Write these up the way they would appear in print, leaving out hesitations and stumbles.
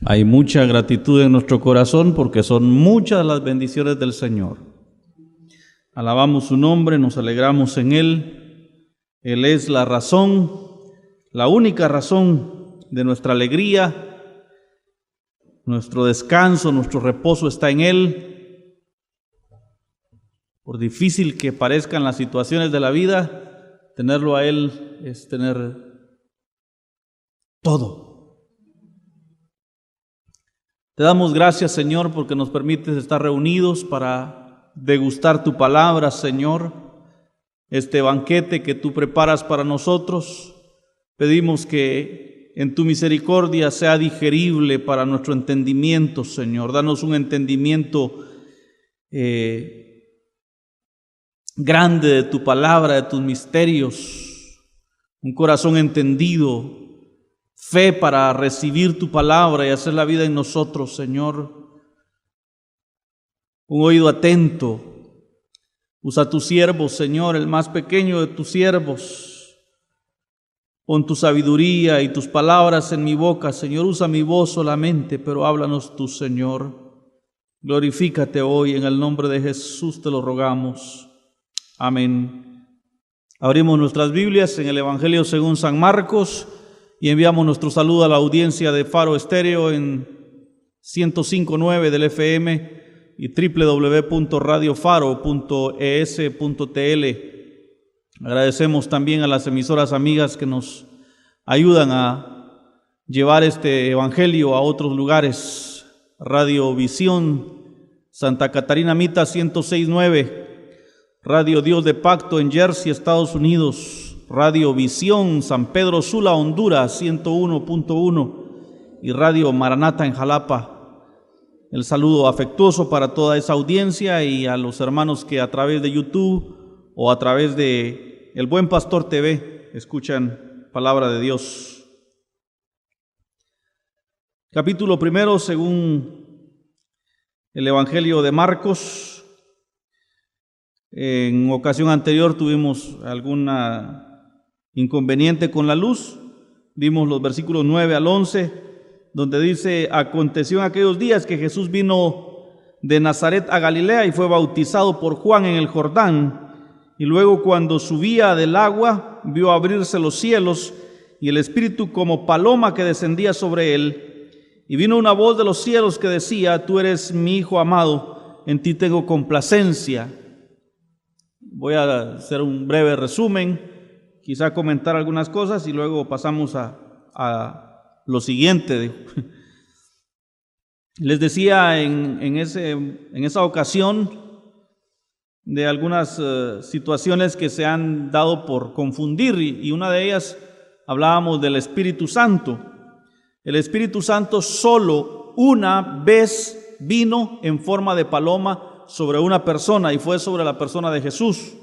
Hay mucha gratitud en nuestro corazón porque son muchas las bendiciones del Señor. Alabamos su nombre, nos alegramos en Él. Él es la razón, la única razón de nuestra alegría. Nuestro descanso, nuestro reposo está en Él. Por difícil que parezcan las situaciones de la vida, tenerlo a Él es tener todo. Te damos gracias, Señor, porque nos permites estar reunidos para degustar tu palabra, Señor. Este banquete que tú preparas para nosotros, pedimos que en tu misericordia sea digerible para nuestro entendimiento, Señor. Danos un entendimiento grande de tu palabra, de tus misterios, un corazón entendido, fe para recibir tu palabra y hacer la vida en nosotros, Señor. Un oído atento. Usa a tus siervos, Señor, el más pequeño de tus siervos. Pon tu sabiduría y tus palabras en mi boca, Señor. Usa mi voz solamente, pero háblanos tú, Señor. Glorifícate hoy, en el nombre de Jesús te lo rogamos. Amén. Abrimos nuestras Biblias en el Evangelio según San Marcos y enviamos nuestro saludo a la audiencia de Faro Estéreo en 105.9 del FM y www.radiofaro.es.tl. Agradecemos también a las emisoras amigas que nos ayudan a llevar este evangelio a otros lugares. Radio Visión Santa Catarina Mita 106.9, Radio Dios de Pacto en Jersey, Estados Unidos, Radio Visión San Pedro Sula, Honduras 101.1 y Radio Maranata en Jalapa. El saludo afectuoso para toda esa audiencia y a los hermanos que a través de YouTube o a través de El Buen Pastor TV escuchan palabra de Dios. Capítulo 1 según el Evangelio de Marcos. En ocasión anterior tuvimos alguna inconveniente con la luz. Vimos los versículos 9 al 11, donde dice: aconteció en aquellos días que Jesús vino de Nazaret a Galilea y fue bautizado por Juan en el Jordán. Y luego, cuando subía del agua, vio abrirse los cielos y el Espíritu como paloma que descendía sobre él. Y vino una voz de los cielos que decía: tú eres mi Hijo amado, en ti tengo complacencia. Voy a hacer un breve resumen, quizá comentar algunas cosas y luego pasamos a lo siguiente. Les decía en esa ocasión de algunas situaciones que se han dado por confundir y una de ellas hablábamos del Espíritu Santo. El Espíritu Santo solo una vez vino en forma de paloma sobre una persona y fue sobre la persona de Jesús.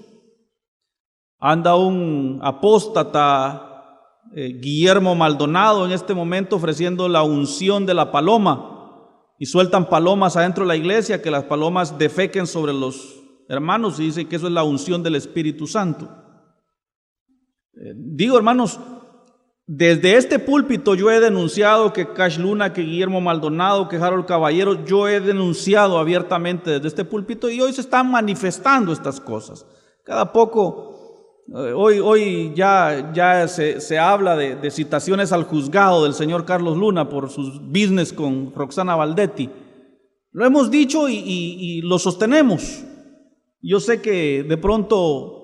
Anda un apóstata, Guillermo Maldonado, en este momento ofreciendo la unción de la paloma y sueltan palomas adentro de la iglesia, que las palomas defequen sobre los hermanos y dicen que eso es la unción del Espíritu Santo. Digo, hermanos, desde este púlpito yo he denunciado que Cash Luna, que Guillermo Maldonado, que Harold Caballero, yo he denunciado abiertamente desde este púlpito y hoy se están manifestando estas cosas. Cada poco, hoy ya se habla de citaciones al juzgado del señor Carlos Luna por sus business con Roxana Valdetti. Lo hemos dicho y lo sostenemos. Yo sé que de pronto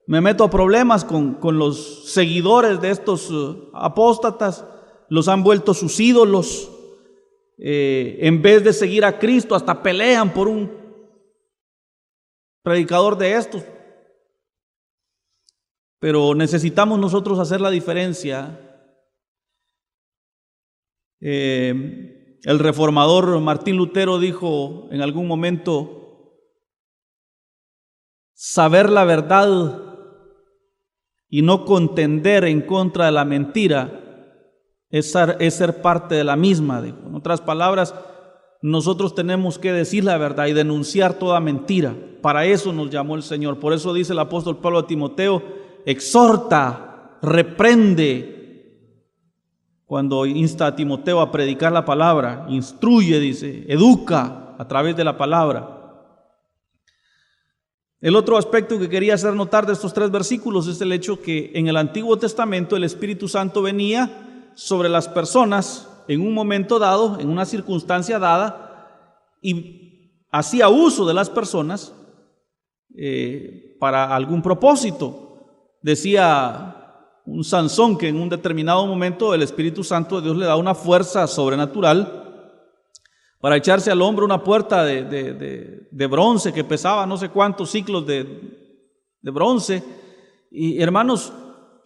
me meto a problemas con los seguidores de estos apóstatas, los han vuelto sus ídolos. En vez de seguir a Cristo, hasta pelean por un predicador de estos. Pero necesitamos nosotros hacer la diferencia. El reformador Martín Lutero dijo en algún momento: saber la verdad y no contender en contra de la mentira es ser parte de la misma. En otras palabras, nosotros tenemos que decir la verdad y denunciar toda mentira. Para eso nos llamó el Señor. Por eso dice el apóstol Pablo a Timoteo: exhorta, reprende cuando insta a Timoteo a predicar la palabra, instruye, dice, educa a través de la palabra. El otro aspecto que quería hacer notar de estos 3 versículos es el hecho que en el Antiguo Testamento el Espíritu Santo venía sobre las personas en un momento dado, en una circunstancia dada, y hacía uso de las personas para algún propósito. Decía un Sansón que en un determinado momento el Espíritu Santo de Dios le da una fuerza sobrenatural para echarse al hombro una puerta de bronce que pesaba no sé cuántos ciclos de bronce. Y hermanos,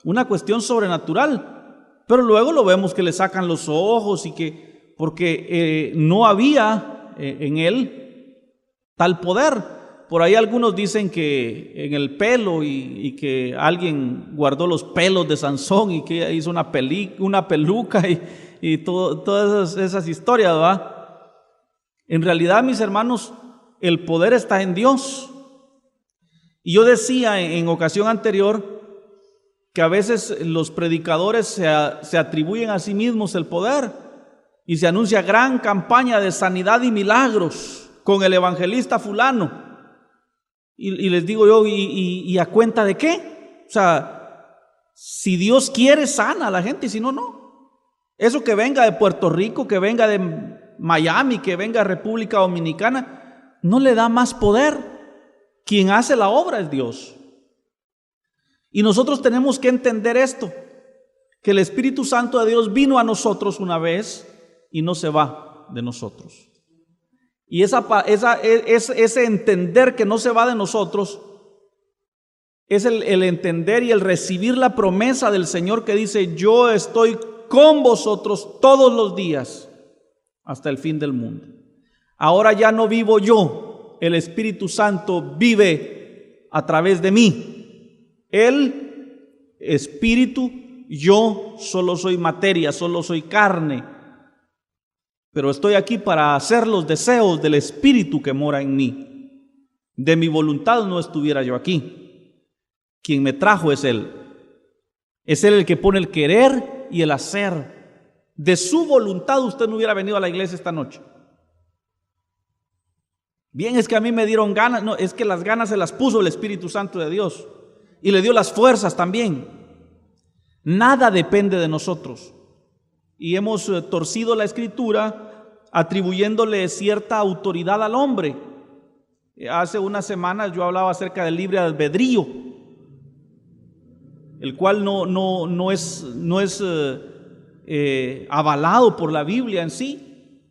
una cuestión sobrenatural. Pero luego lo vemos que le sacan los ojos y que porque no había en él tal poder. Por ahí algunos dicen que en el pelo y que alguien guardó los pelos de Sansón y que hizo una peluca y todas esas historias, ¿va? En realidad, mis hermanos, el poder está en Dios. Y yo decía en ocasión anterior que a veces los predicadores se atribuyen a sí mismos el poder y se anuncia gran campaña de sanidad y milagros con el evangelista fulano. Y les digo yo, ¿y a cuenta de qué? O sea, si Dios quiere, sana a la gente, y si no, no. Eso que venga de Puerto Rico, que venga de Miami, que venga de República Dominicana, no le da más poder. Quien hace la obra es Dios. Y nosotros tenemos que entender esto, que el Espíritu Santo de Dios vino a nosotros una vez y no se va de nosotros. Y ese entender que no se va de nosotros es el entender y el recibir la promesa del Señor que dice: yo estoy con vosotros todos los días hasta el fin del mundo. Ahora ya no vivo yo, el Espíritu Santo vive a través de mí. El Espíritu, yo solo soy materia, solo soy carne. Pero estoy aquí para hacer los deseos del Espíritu que mora en mí. De mi voluntad no estuviera yo aquí. Quien me trajo es Él. Es Él el que pone el querer y el hacer. De su voluntad usted no hubiera venido a la iglesia esta noche. Bien, es que a mí me dieron ganas. No, es que las ganas se las puso el Espíritu Santo de Dios. Y le dio las fuerzas también. Nada depende de nosotros. Y hemos torcido la Escritura atribuyéndole cierta autoridad al hombre. Hace unas semanas yo hablaba acerca del libre albedrío, el cual no es avalado por la Biblia en sí.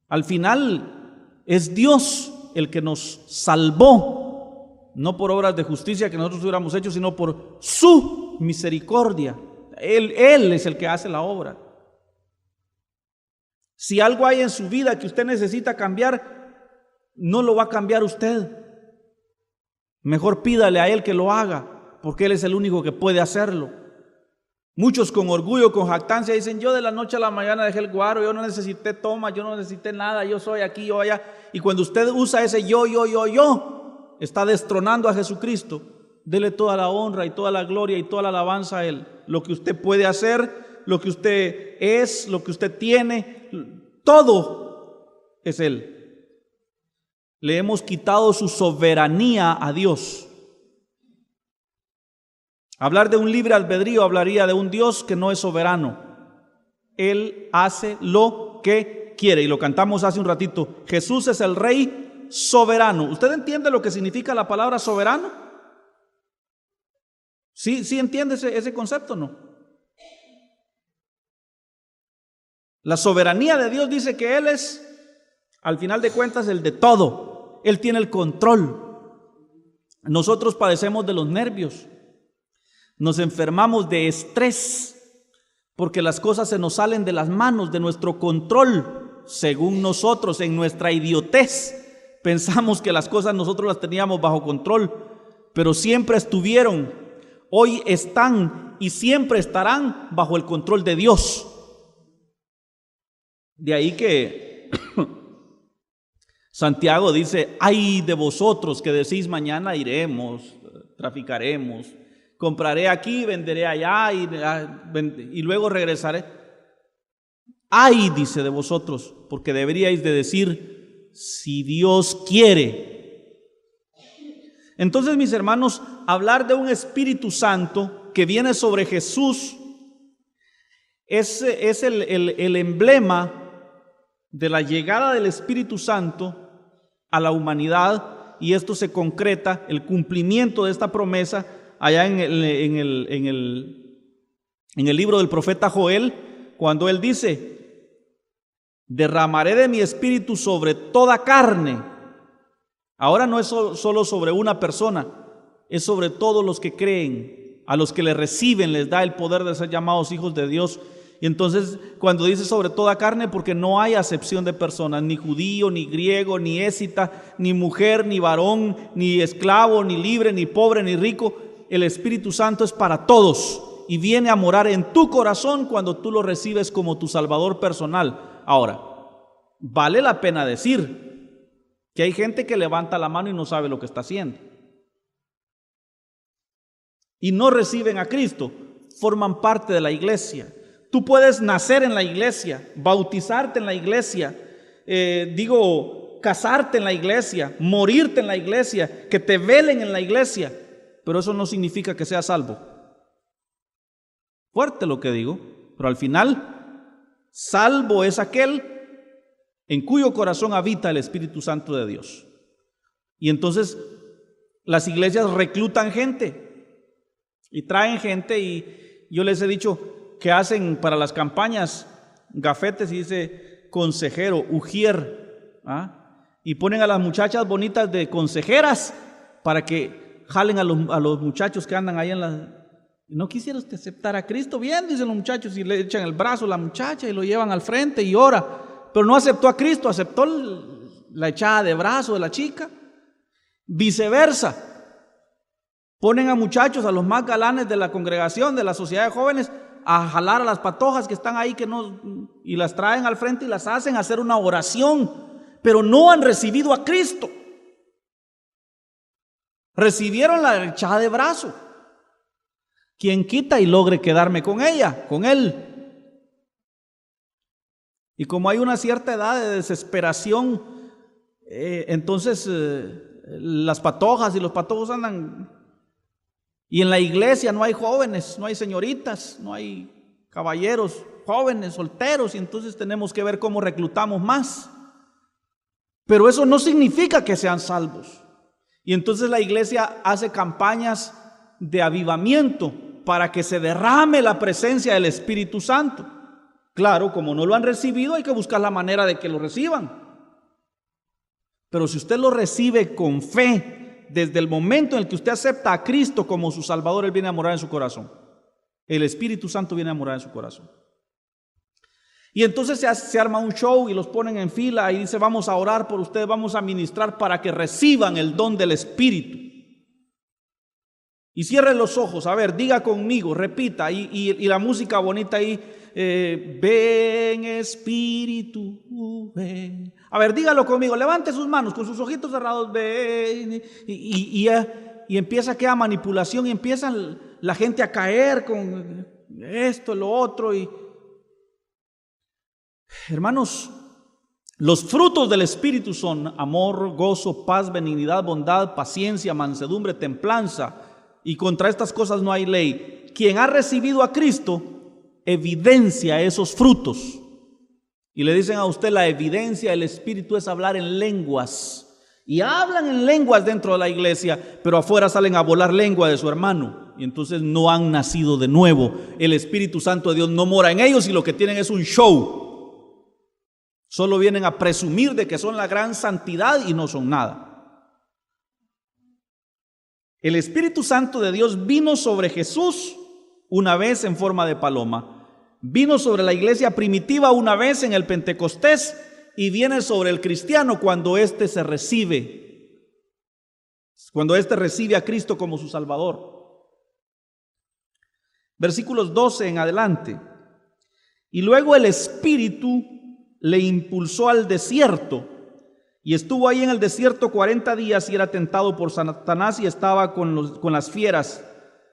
Al final es Dios el que nos salvó, no por obras de justicia que nosotros hubiéramos hecho, sino por su misericordia. Él es el que hace la obra. Si algo hay en su vida que usted necesita cambiar, no lo va a cambiar usted. Mejor pídale a Él que lo haga, porque Él es el único que puede hacerlo. Muchos con orgullo, con jactancia dicen: yo de la noche a la mañana dejé el guaro, yo no necesité toma, yo no necesité nada, yo soy aquí, yo allá. Y cuando usted usa ese yo, está destronando a Jesucristo. Dele toda la honra y toda la gloria y toda la alabanza a Él. Lo que usted puede hacer, lo que usted es, lo que usted tiene, todo es Él. Le hemos quitado su soberanía a Dios. Hablar de un libre albedrío hablaría de un Dios que no es soberano. Él hace lo que quiere, y lo cantamos hace un ratito. Jesús es el Rey soberano. ¿Usted entiende lo que significa la palabra soberano? ¿Sí entiende ese concepto o no? La soberanía de Dios dice que Él es, al final de cuentas, el de todo. Él tiene el control. Nosotros padecemos de los nervios. Nos enfermamos de estrés porque las cosas se nos salen de las manos, de nuestro control. Según nosotros, en nuestra idiotez, pensamos que las cosas nosotros las teníamos bajo control, pero siempre estuvieron, hoy están y siempre estarán bajo el control de Dios. De ahí que Santiago dice: ay de vosotros que decís mañana iremos, traficaremos, compraré aquí, venderé allá y luego regresaré. Ay, dice, de vosotros, porque deberíais de decir, si Dios quiere. Entonces, mis hermanos, hablar de un Espíritu Santo que viene sobre Jesús es el emblema de la llegada del Espíritu Santo a la humanidad, y esto se concreta, el cumplimiento de esta promesa, allá en el libro del profeta Joel, cuando él dice: derramaré de mi espíritu sobre toda carne. Ahora no es solo sobre una persona, es sobre todos los que creen. A los que le reciben les da el poder de ser llamados hijos de Dios. Y entonces, cuando dice sobre toda carne, porque no hay acepción de personas, ni judío, ni griego, ni escita, ni mujer, ni varón, ni esclavo, ni libre, ni pobre, ni rico. El Espíritu Santo es para todos y viene a morar en tu corazón cuando tú lo recibes como tu Salvador personal. Ahora, vale la pena decir que hay gente que levanta la mano y no sabe lo que está haciendo. Y no reciben a Cristo, forman parte de la iglesia. Tú puedes nacer en la iglesia, bautizarte en la iglesia, casarte en la iglesia, morirte en la iglesia, que te velen en la iglesia, pero eso no significa que seas salvo. Fuerte lo que digo, pero al final, salvo es aquel en cuyo corazón habita el Espíritu Santo de Dios. Y entonces las iglesias reclutan gente y traen gente, y yo les he dicho que hacen para las campañas gafetes y dice consejero, ujier, y ponen a las muchachas bonitas de consejeras para que jalen a los muchachos que andan ahí en las... ¿No quisiera usted aceptar a Cristo? Bien, dicen los muchachos, y le echan el brazo a la muchacha y lo llevan al frente y ora, pero no aceptó a Cristo, aceptó la echada de brazo de la chica. Viceversa, ponen a muchachos, a los más galanes de la congregación, de la sociedad de jóvenes, a jalar a las patojas que están ahí, y las traen al frente y las hacen hacer una oración, pero no han recibido a Cristo. Recibieron la echada de brazo. Quien quita y logre quedarme con ella, con él. Y como hay una cierta edad de desesperación, entonces las patojas y los patojos andan. Y en la iglesia no hay jóvenes, no hay señoritas, no hay caballeros jóvenes, solteros, y entonces tenemos que ver cómo reclutamos más. Pero eso no significa que sean salvos. Y entonces la iglesia hace campañas de avivamiento para que se derrame la presencia del Espíritu Santo. Claro, como no lo han recibido, hay que buscar la manera de que lo reciban. Pero si usted lo recibe con fe, desde el momento en el que usted acepta a Cristo como su Salvador, Él viene a morar en su corazón. El Espíritu Santo viene a morar en su corazón. Y entonces se arma un show y los ponen en fila y dice: vamos a orar por ustedes, vamos a ministrar para que reciban el don del Espíritu. Y cierren los ojos, a ver, diga conmigo, repita, y la música bonita ahí, ven Espíritu, ven. A ver, dígalo conmigo, levante sus manos con sus ojitos cerrados, ven, y empieza aquella manipulación y empieza la gente a caer con esto, lo otro. Y hermanos, los frutos del Espíritu son amor, gozo, paz, benignidad, bondad, paciencia, mansedumbre, templanza. Y contra estas cosas no hay ley. Quien ha recibido a Cristo evidencia esos frutos. Y le dicen a usted: la evidencia del Espíritu es hablar en lenguas. Y hablan en lenguas dentro de la iglesia, pero afuera salen a volar lengua de su hermano. Y entonces no han nacido de nuevo. El Espíritu Santo de Dios no mora en ellos y lo que tienen es un show. Solo vienen a presumir de que son la gran santidad y no son nada. El Espíritu Santo de Dios vino sobre Jesús una vez en forma de paloma, vino sobre la iglesia primitiva una vez en el Pentecostés, y viene sobre el cristiano cuando éste recibe a Cristo como su Salvador. Versículos 12 en adelante. Y luego el Espíritu le impulsó al desierto, y estuvo ahí en el desierto 40 días y era tentado por Satanás, y estaba con las fieras,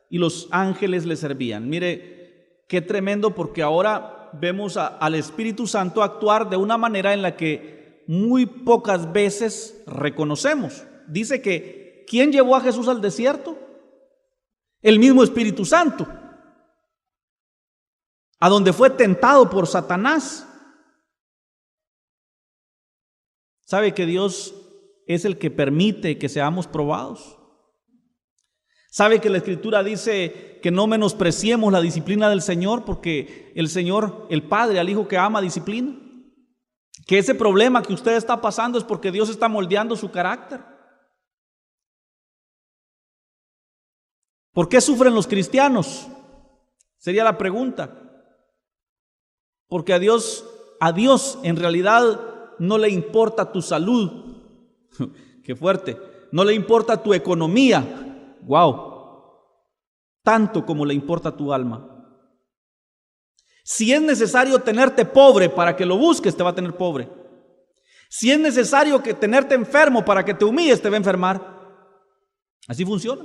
y los ángeles le servían. Mire, qué tremendo, porque ahora vemos al Espíritu Santo actuar de una manera en la que muy pocas veces reconocemos. Dice que ¿quién llevó a Jesús al desierto? El mismo Espíritu Santo, a donde fue tentado por Satanás. ¿Sabe que Dios es el que permite que seamos probados? ¿Sabe que la Escritura dice que no menospreciemos la disciplina del Señor, porque el Señor, el Padre, al Hijo que ama, disciplina? Que ese problema que usted está pasando es porque Dios está moldeando su carácter. ¿Por qué sufren los cristianos? Sería la pregunta. Porque a Dios en realidad no le importa tu salud. Qué fuerte. No le importa tu economía. Wow. Tanto como le importa tu alma. Si es necesario tenerte pobre para que lo busques, te va a tener pobre. Si es necesario que tenerte enfermo para que te humilles, te va a enfermar. Así funciona.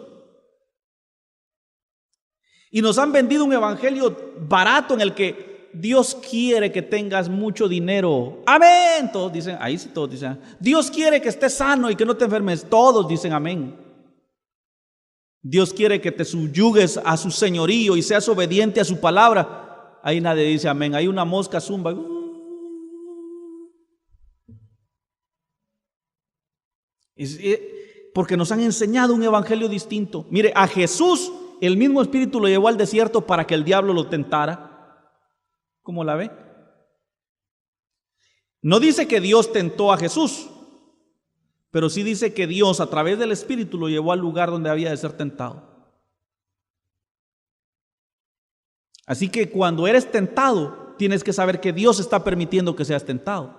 Y nos han vendido un evangelio barato en el que Dios quiere que tengas mucho dinero. Amén. Todos dicen, ahí sí todos dicen. Dios quiere que estés sano y que no te enfermes. Todos dicen amén. Dios quiere que te subyugues a su señorío y seas obediente a su palabra. Ahí nadie dice amén. Hay una mosca zumba. Porque nos han enseñado un evangelio distinto. Mire, a Jesús el mismo Espíritu lo llevó al desierto para que el diablo lo tentara. ¿Cómo la ve? No dice que Dios tentó a Jesús, pero sí dice que Dios a través del Espíritu lo llevó al lugar donde había de ser tentado. Así que cuando eres tentado, tienes que saber que Dios está permitiendo que seas tentado.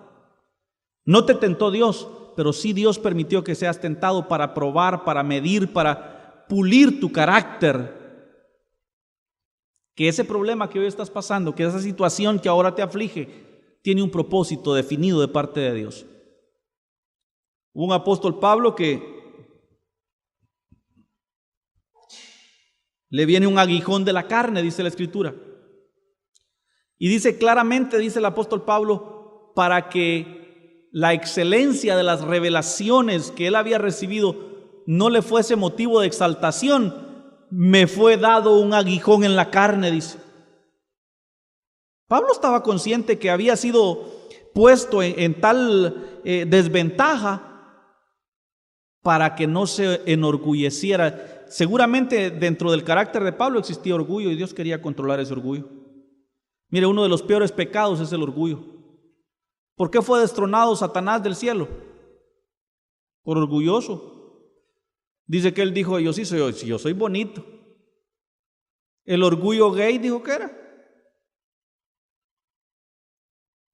No te tentó Dios, pero sí Dios permitió que seas tentado para probar, para medir, para pulir tu carácter. Que ese problema que hoy estás pasando, que esa situación que ahora te aflige, tiene un propósito definido de parte de Dios. Hubo un apóstol Pablo que le viene un aguijón de la carne, dice la Escritura. Y dice claramente, dice el apóstol Pablo, para que la excelencia de las revelaciones que él había recibido no le fuese motivo de exaltación, me fue dado un aguijón en la carne, dice. Pablo estaba consciente que había sido puesto en tal desventaja para que no se enorgulleciera. Seguramente dentro del carácter de Pablo existía orgullo y Dios quería controlar ese orgullo. Mire, uno de los peores pecados es el orgullo. ¿Por qué fue destronado Satanás del cielo? Por orgulloso. Dice que él dijo, yo soy bonito. El orgullo gay dijo que era.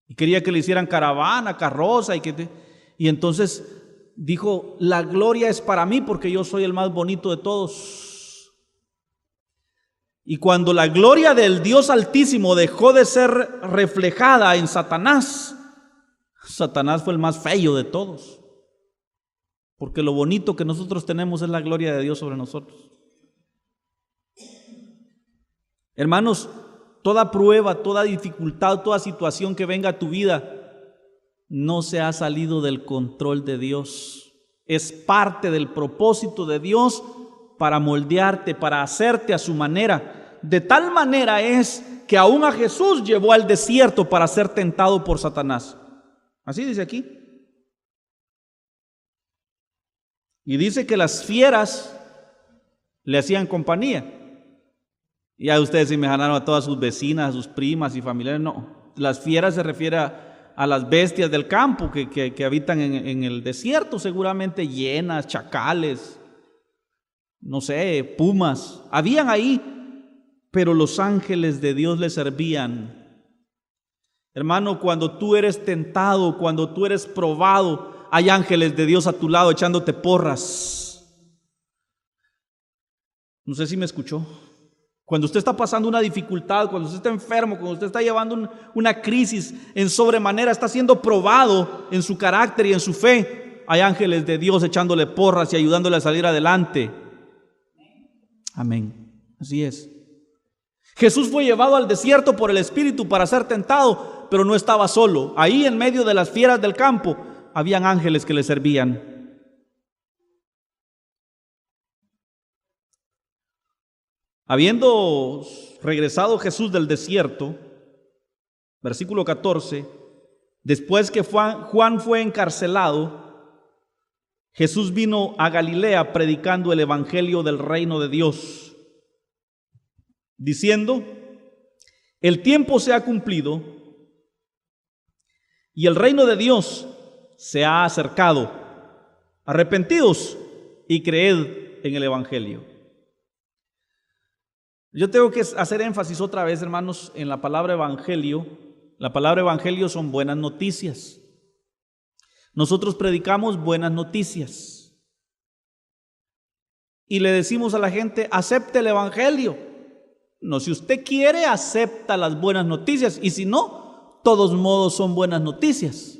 Y quería que le hicieran caravana, carroza, y entonces dijo, la gloria es para mí porque yo soy el más bonito de todos. Y cuando la gloria del Dios Altísimo dejó de ser reflejada en Satanás, Satanás fue el más feo de todos. Porque lo bonito que nosotros tenemos es la gloria de Dios sobre nosotros. Hermanos, toda prueba, toda dificultad, toda situación que venga a tu vida no se ha salido del control de Dios. Es parte del propósito de Dios para moldearte, para hacerte a su manera. De tal manera es que aún a Jesús llevó al desierto para ser tentado por Satanás. Así dice aquí. Y dice que las fieras le hacían compañía. Y a ustedes se imaginaron a todas sus vecinas, a sus primas y familiares. No, las fieras se refiere a las bestias del campo que habitan en el desierto, seguramente hienas, chacales, no sé, pumas. Habían ahí, pero los ángeles de Dios le servían. Hermano, cuando tú eres tentado, cuando tú eres probado, hay ángeles de Dios a tu lado echándote porras. No sé si me escuchó. Cuando usted está pasando una dificultad, cuando usted está enfermo, cuando usted está llevando una crisis en sobremanera, está siendo probado en su carácter y en su fe, hay ángeles de Dios echándole porras y ayudándole a salir adelante. Amén. Así es. Jesús fue llevado al desierto por el Espíritu para ser tentado, pero no estaba solo. Ahí en medio de las fieras del campo habían ángeles que le servían. Habiendo regresado Jesús del desierto, versículo 14, después que Juan fue encarcelado, Jesús vino a Galilea predicando el evangelio del reino de Dios, diciendo: el tiempo se ha cumplido y el reino de Dios se ha acercado. Arrepentíos y creed en el evangelio. Yo tengo que hacer énfasis otra vez, hermanos, en la palabra evangelio. La palabra evangelio son buenas noticias. Nosotros predicamos buenas noticias y le decimos a la gente: acepte el evangelio. No, si usted quiere, acepta las buenas noticias, y si no, todos modos son buenas noticias.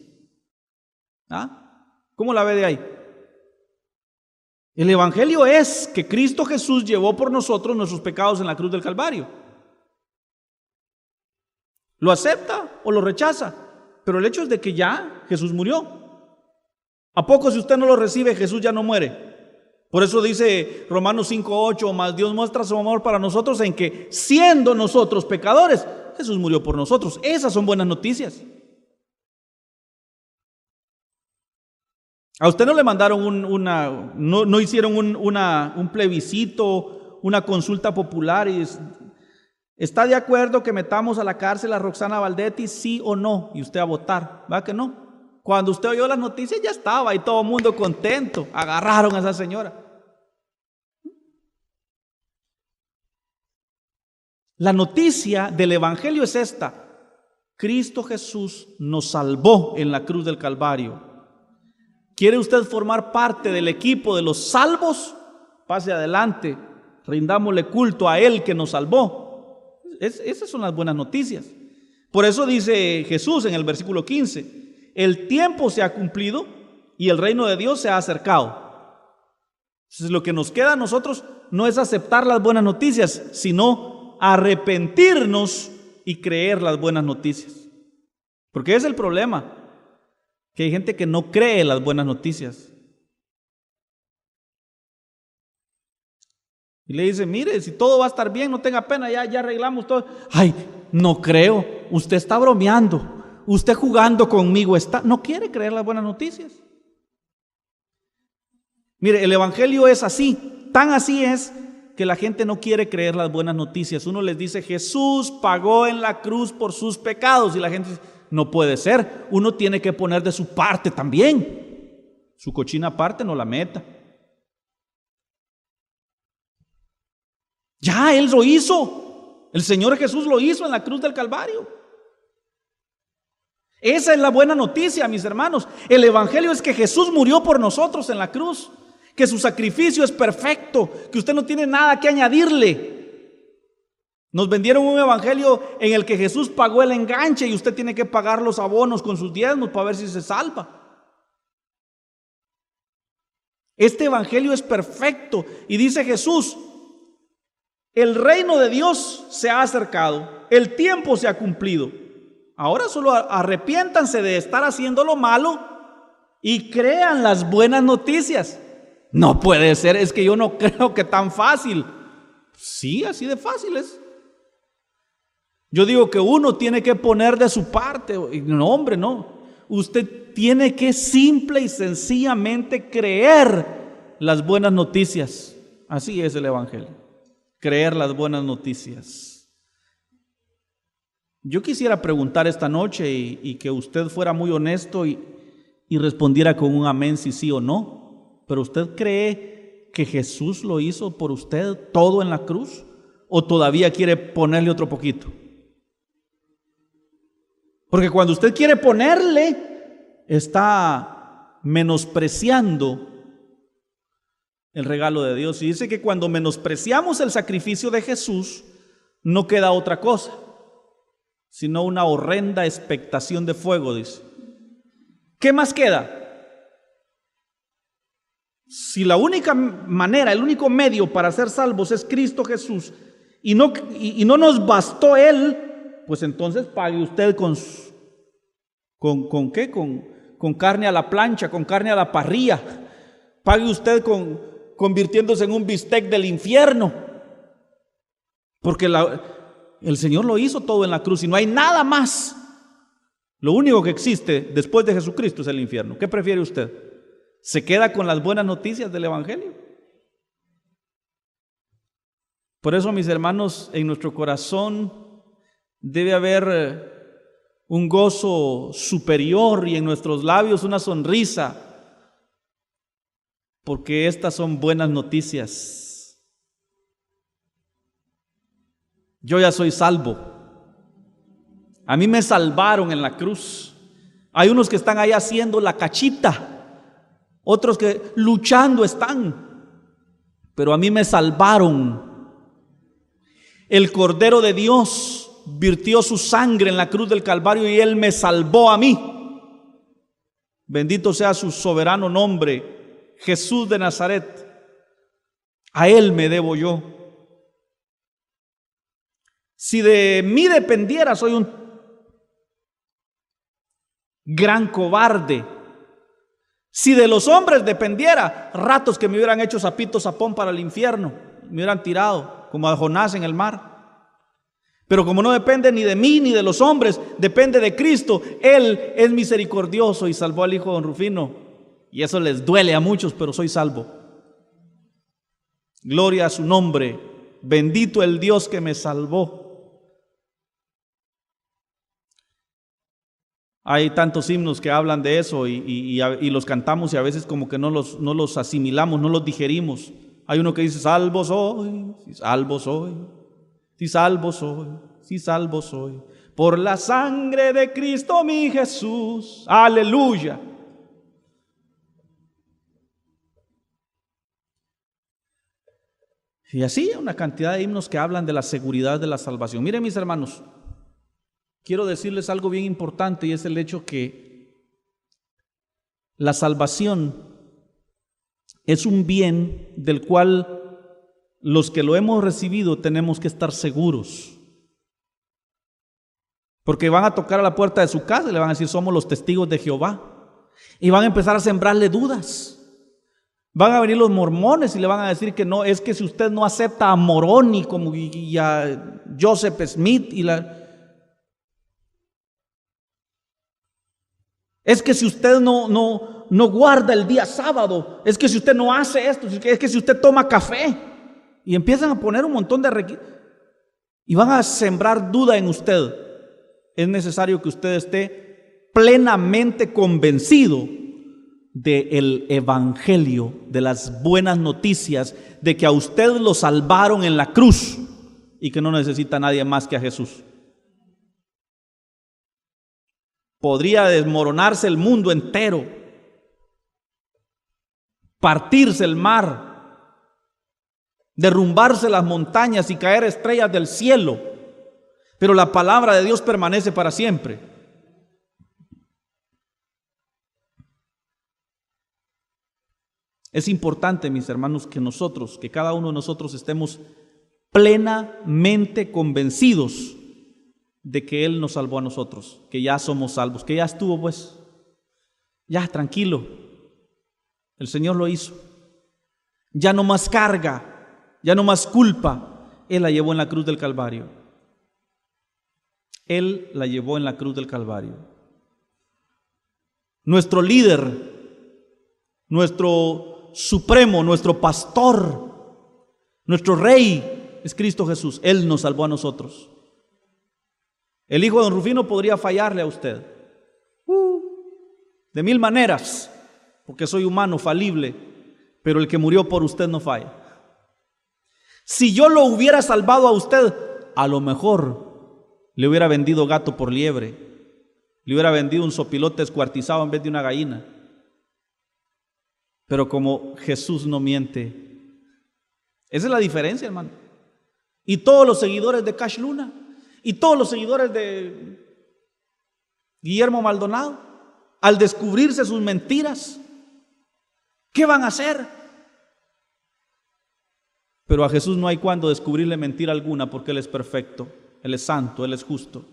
¿Cómo la ve de ahí? El evangelio es que Cristo Jesús llevó por nosotros nuestros pecados en la cruz del Calvario. ¿Lo acepta o lo rechaza? Pero el hecho es de que ya Jesús murió. ¿A poco si usted no lo recibe, Jesús ya no muere? Por eso dice Romanos 5:8, más Dios muestra su amor para nosotros en que, siendo nosotros pecadores, Jesús murió por nosotros. Esas son buenas noticias. A usted no le mandaron no hicieron un plebiscito, una consulta popular y ¿está de acuerdo que metamos a la cárcel a Roxana Valdetti, sí o no? Y usted a votar, ¿verdad que no? Cuando usted oyó las noticias ya estaba y todo el mundo contento, agarraron a esa señora. La noticia del evangelio es esta: Cristo Jesús nos salvó en la cruz del Calvario. ¿Quiere usted formar parte del equipo de los salvos? Pase adelante, rindámosle culto a Él que nos salvó. Esas son las buenas noticias. Por eso dice Jesús en el versículo 15: el tiempo se ha cumplido y el reino de Dios se ha acercado. Entonces, lo que nos queda a nosotros no es aceptar las buenas noticias, sino arrepentirnos y creer las buenas noticias. Porque es el problema, que hay gente que no cree las buenas noticias. Y le dice: mire, si todo va a estar bien, no tenga pena, ya arreglamos todo. Ay, no creo, usted está bromeando, usted jugando conmigo está. No quiere creer las buenas noticias. Mire, el evangelio es así, tan así es que la gente no quiere creer las buenas noticias. Uno les dice: Jesús pagó en la cruz por sus pecados, y la gente dice: no puede ser, uno tiene que poner de su parte también. Su cochina parte no la meta. Ya Él lo hizo, el Señor Jesús lo hizo en la cruz del Calvario. Esa es la buena noticia, mis hermanos. El evangelio es que Jesús murió por nosotros en la cruz, que su sacrificio es perfecto, que usted no tiene nada que añadirle. Nos vendieron un evangelio en el que Jesús pagó el enganche y usted tiene que pagar los abonos con sus diezmos para ver si se salva. Este evangelio es perfecto y dice Jesús: el reino de Dios se ha acercado, el tiempo se ha cumplido. Ahora solo arrepiéntanse de estar haciendo lo malo y crean las buenas noticias. No puede ser, es que yo no creo que tan fácil. Sí, así de fácil es. Yo digo que uno tiene que poner de su parte. No, hombre, no. Usted tiene que simple y sencillamente creer las buenas noticias. Así es el evangelio. Creer las buenas noticias. Yo quisiera preguntar esta noche y que usted fuera muy honesto y respondiera con un amén, si sí o no. Pero ¿usted cree que Jesús lo hizo por usted todo en la cruz? ¿O todavía quiere ponerle otro poquito? Porque cuando usted quiere ponerle, está menospreciando el regalo de Dios. Y dice que cuando menospreciamos el sacrificio de Jesús, no queda otra cosa, sino una horrenda expectación de fuego, dice. ¿Qué más queda? Si la única manera, el único medio para ser salvos es Cristo Jesús, y no nos bastó Él, pues entonces pague usted ¿con qué? Con carne a la plancha, con carne a la parrilla. Pague usted convirtiéndose en un bistec del infierno. Porque el Señor lo hizo todo en la cruz y no hay nada más. Lo único que existe después de Jesucristo es el infierno. ¿Qué prefiere usted? ¿Se queda con las buenas noticias del Evangelio? Por eso, mis hermanos, en nuestro corazón debe haber un gozo superior y en nuestros labios una sonrisa, porque estas son buenas noticias. Yo ya soy salvo. A mí me salvaron en la cruz. Hay unos que están ahí haciendo la cachita, otros que luchando están, pero a mí me salvaron. El Cordero de Dios virtió su sangre en la cruz del Calvario y Él me salvó a mí. Bendito sea su soberano nombre, Jesús de Nazaret. A Él me debo yo. Si de mí dependiera, soy un gran cobarde. Si de los hombres dependiera, ratos que me hubieran hecho sapito sapón para el infierno, me hubieran tirado como a Jonás en el mar. Pero como no depende ni de mí ni de los hombres, depende de Cristo. Él es misericordioso y salvó al hijo de don Rufino. Y eso les duele a muchos, pero soy salvo. Gloria a su nombre. Bendito el Dios que me salvó. Hay tantos himnos que hablan de eso y los cantamos y a veces como que no los asimilamos, no los digerimos. Hay uno que dice, salvo soy, si salvo soy, si salvo soy, si salvo soy, por la sangre de Cristo mi Jesús, aleluya. Y así una cantidad de himnos que hablan de la seguridad de la salvación. Miren, mis hermanos, quiero decirles algo bien importante y es el hecho que la salvación es un bien del cual los que lo hemos recibido tenemos que estar seguros. Porque van a tocar a la puerta de su casa y le van a decir, somos los testigos de Jehová. Y van a empezar a sembrarle dudas. Van a venir los mormones y le van a decir que no, es que si usted no acepta a Moroni y a Joseph Smith es que si usted no guarda el día sábado, es que si usted no hace esto, es que si usted toma café, y empiezan a poner un montón de requisitos y van a sembrar duda en usted. Es necesario que usted esté plenamente convencido del evangelio, de las buenas noticias, de que a usted lo salvaron en la cruz y que no necesita a nadie más que a Jesús. Podría desmoronarse el mundo entero, partirse el mar, derrumbarse las montañas y caer estrellas del cielo, pero la palabra de Dios permanece para siempre. Es importante, mis hermanos, que cada uno de nosotros estemos plenamente convencidos de que Él nos salvó a nosotros, que ya somos salvos, que ya estuvo pues, ya tranquilo, el Señor lo hizo, ya no más carga, ya no más culpa, Él la llevó en la cruz del Calvario, Él la llevó en la cruz del Calvario. Nuestro líder, nuestro supremo, nuestro pastor, nuestro rey es Cristo Jesús. Él nos salvó a nosotros. El hijo de don Rufino podría fallarle a usted de mil maneras, porque soy humano, falible, pero el que murió por usted no falla. Si yo lo hubiera salvado a usted, a lo mejor le hubiera vendido gato por liebre, le hubiera vendido un sopilote descuartizado en vez de una gallina. Pero como Jesús no miente, esa es la diferencia, hermano. Y todos los seguidores de Cash Luna y todos los seguidores de Guillermo Maldonado, al descubrirse sus mentiras, ¿qué van a hacer? Pero a Jesús no hay cuando descubrirle mentira alguna, porque Él es perfecto, Él es santo, Él es justo.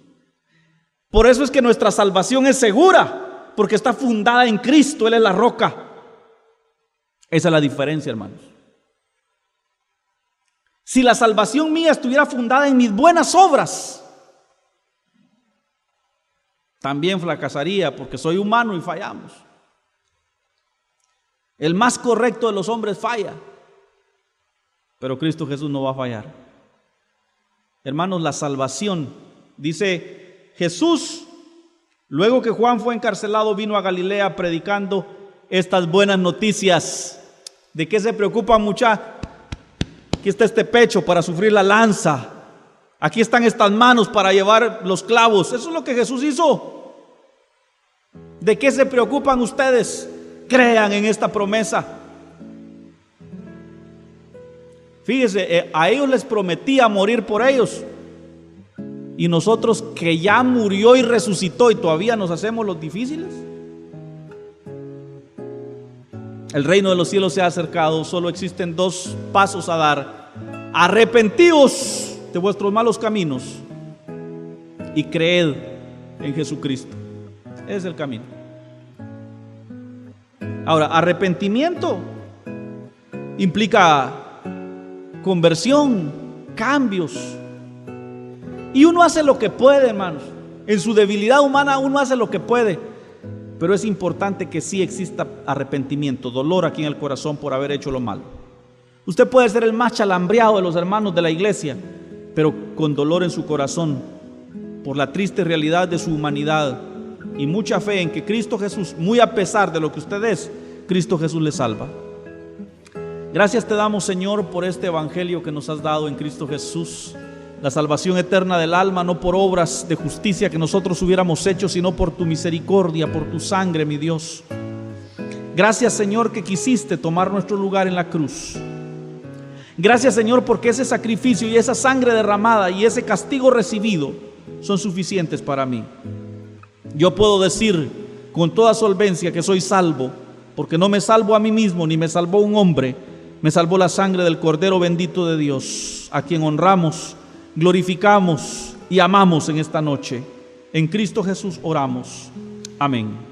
Por eso es que nuestra salvación es segura, porque está fundada en Cristo, Él es la roca. Esa es la diferencia, hermanos. Si la salvación mía estuviera fundada en mis buenas obras, también fracasaría, porque soy humano y fallamos. El más correcto de los hombres falla, pero Cristo Jesús no va a fallar. Hermanos, la salvación, dice Jesús, luego que Juan fue encarcelado, vino a Galilea predicando estas buenas noticias. ¿De qué se preocupan, muchachos? Aquí está este pecho para sufrir la lanza. Aquí están estas manos para llevar los clavos. Eso es lo que Jesús hizo. ¿De qué se preocupan ustedes? Crean en esta promesa. Fíjese, a ellos les prometía morir por ellos. Y nosotros, que ya murió y resucitó, y todavía nos hacemos los difíciles. El reino de los cielos se ha acercado. Solo existen dos pasos a dar: arrepentíos de vuestros malos caminos y creed en Jesucristo. Ese es el camino. Ahora, arrepentimiento implica conversión, cambios. Y uno hace lo que puede, hermanos. En su debilidad humana uno hace lo que puede. Pero es importante que sí exista arrepentimiento, dolor aquí en el corazón por haber hecho lo malo. Usted puede ser el más chalambreado de los hermanos de la iglesia, pero con dolor en su corazón por la triste realidad de su humanidad y mucha fe en que Cristo Jesús, muy a pesar de lo que usted es, Cristo Jesús le salva. Gracias te damos, Señor, por este evangelio que nos has dado en Cristo Jesús. La salvación eterna del alma, no por obras de justicia que nosotros hubiéramos hecho, sino por tu misericordia, por tu sangre, mi Dios. Gracias, Señor, que quisiste tomar nuestro lugar en la cruz. Gracias, Señor, porque ese sacrificio y esa sangre derramada y ese castigo recibido son suficientes para mí. Yo puedo decir con toda solvencia que soy salvo, porque no me salvo a mí mismo, ni me salvó un hombre, me salvó la sangre del Cordero bendito de Dios, a quien honramos, glorificamos y amamos en esta noche. En Cristo Jesús oramos. Amén.